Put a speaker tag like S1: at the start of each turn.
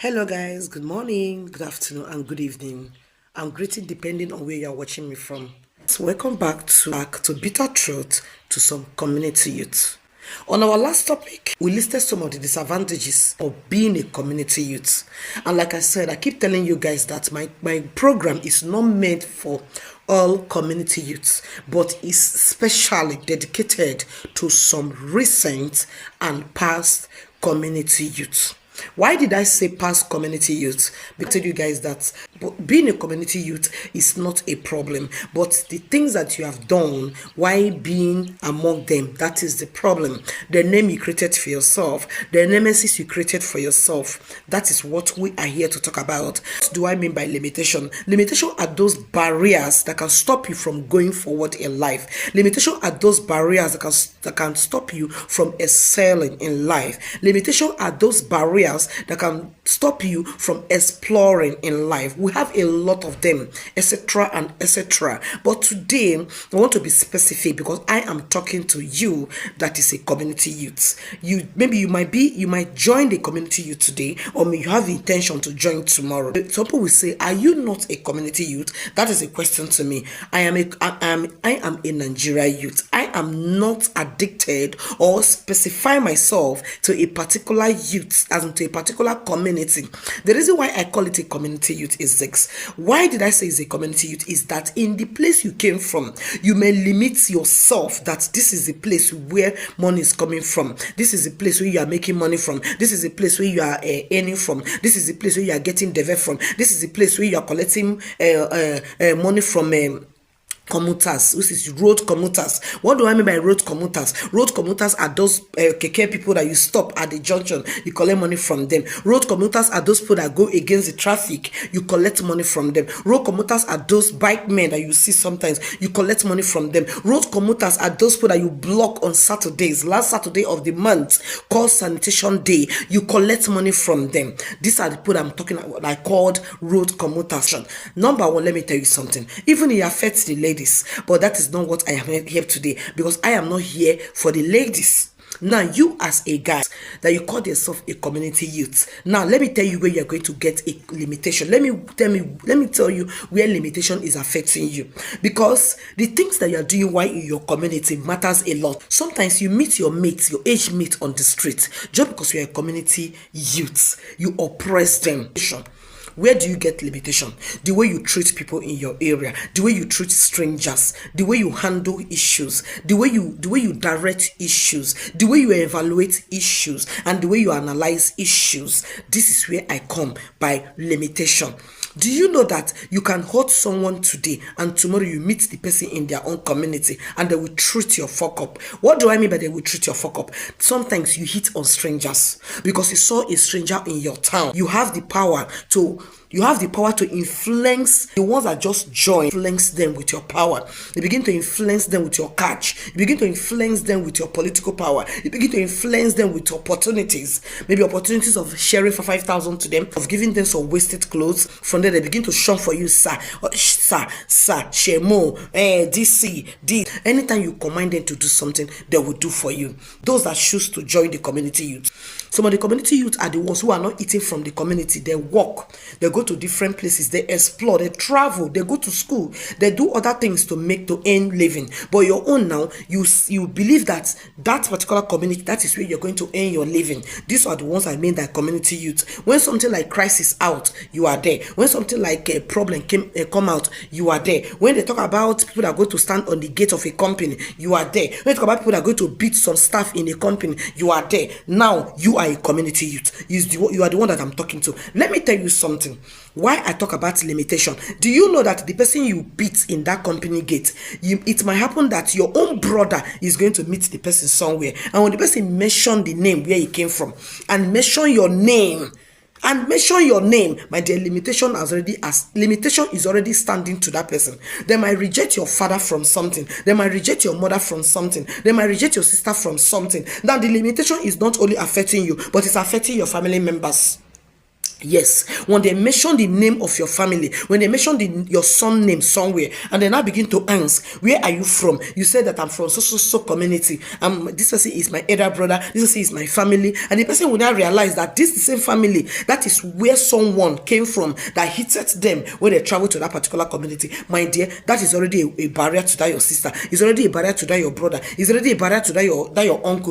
S1: Hello guys, good morning, good afternoon and good evening. I'm greeting depending on where you're watching me from. So welcome back to Bitter Truth to some community youth. On our last topic, we listed some of the disadvantages of being a community youth. And like I said, I keep telling you guys that my program is not meant for all community youths, but is specially dedicated to some recent and past community youths. Why did I say past community youth? Because I tell you guys that being a community youth is not a problem, but the things that you have done while being among them, that is the problem. The name you created for yourself, the nemesis you created for yourself, that is what we are here to talk about. What do I mean by limitation? Limitation are those barriers that can stop you from going forward in life. Limitation are those barriers that can stop you from excelling in life. Limitation are those barriers that can stop you from exploring in life. We have a lot of them, etc. and etc. But today I want to be specific because I am talking to you that is a community youth. You might join the community youth today, or maybe you have the intention to join tomorrow. Some people will say, are you not a community youth? That is a question to me. I am a Nigeria youth. I am not addicted or specify myself to a particular youth, as into a particular community. The reason why I call it a community youth is this. Why did I say it's a community youth? Is that in the place you came from, you may limit yourself that this is the place where money is coming from. This is the place where you are making money from. This is the place where you are earning from. This is the place where you are getting developed from. This is the place where you are collecting money from. Commuters, which is road commuters. What do I mean by road commuters? Road commuters are those keke people that you stop at the junction, you collect money from them. Road commuters are those people that go against the traffic, you collect money from them. Road commuters are those bike men that you see sometimes, you collect money from them. Road commuters are those people that you block on Saturdays. Last Saturday of the month, called sanitation day, you collect money from them. These are the people I'm talking about, I called road commuters. Number one, let me tell you something. Even it affects the ladies, but that is not what I am here today, because I am not here for the ladies. Now, you as a guy that you call yourself a community youth, now let me tell you where you're going to get a limitation. Let me tell you where limitation is affecting you, because the things that you're doing while in your community matters a lot. Sometimes you meet your mates, your age mate on the street, just because you're a community youth, you oppress them. Where do you get limitation? The way you treat people in your area, the way you treat strangers, the way you handle issues, the way you direct issues, the way you evaluate issues, and the way you analyze issues. This is where I come by limitation. Do you know that you can hurt someone today and tomorrow you meet the person in their own community and they will treat your fuck up? What do I mean by they will treat your fuck up? Sometimes you hit on strangers because you saw a stranger in your town. You have the power to influence the ones that just join, influence them with your power. You begin to influence them with your catch. You begin to influence them with your political power. You begin to influence them with opportunities. Maybe opportunities of sharing for 5,000 to them, of giving them some wasted clothes. From there, they begin to shun for you, sir, shemo, DC, D. Anytime you command them to do something, they will do for you. Those that choose to join the community youth. Some of the community youth are the ones who are not eating from the community. They walk, they go to different places, they explore, they travel, they go to school, they do other things to earn living. But your own now, you believe that particular community, that is where you're going to earn your living. These are the ones I mean that community youth. When something like crisis out, you are there. When something like a problem come out, you are there. When they talk about people that are going to stand on the gate of a company, you are there. When they talk about people that are going to beat some staff in a company, you are there. Now you are a community youth. You are the one that I'm talking to. Let me tell you something. Why I talk about limitation. Do you know that the person you beat in that company gate, it might happen that your own brother is going to meet the person somewhere, and when the person mention the name where he came from and mention your name, my dear, limitation is already standing to that person. They might reject your father from something. They might reject your mother from something. They might reject your sister from something. Now, the limitation is not only affecting you, but it's affecting your family members. Yes, when they mention the name of your family, when they mention your son name somewhere, and then I begin to ask, where are you from? You say that I'm from so community. This person is my elder brother. This person is my family, and the person will now realize that this is the same family. That is where someone came from that hit them when they travel to that particular community. My dear, that is already a barrier to that your sister. It's already a barrier to that your brother. It's already a barrier to that your uncle.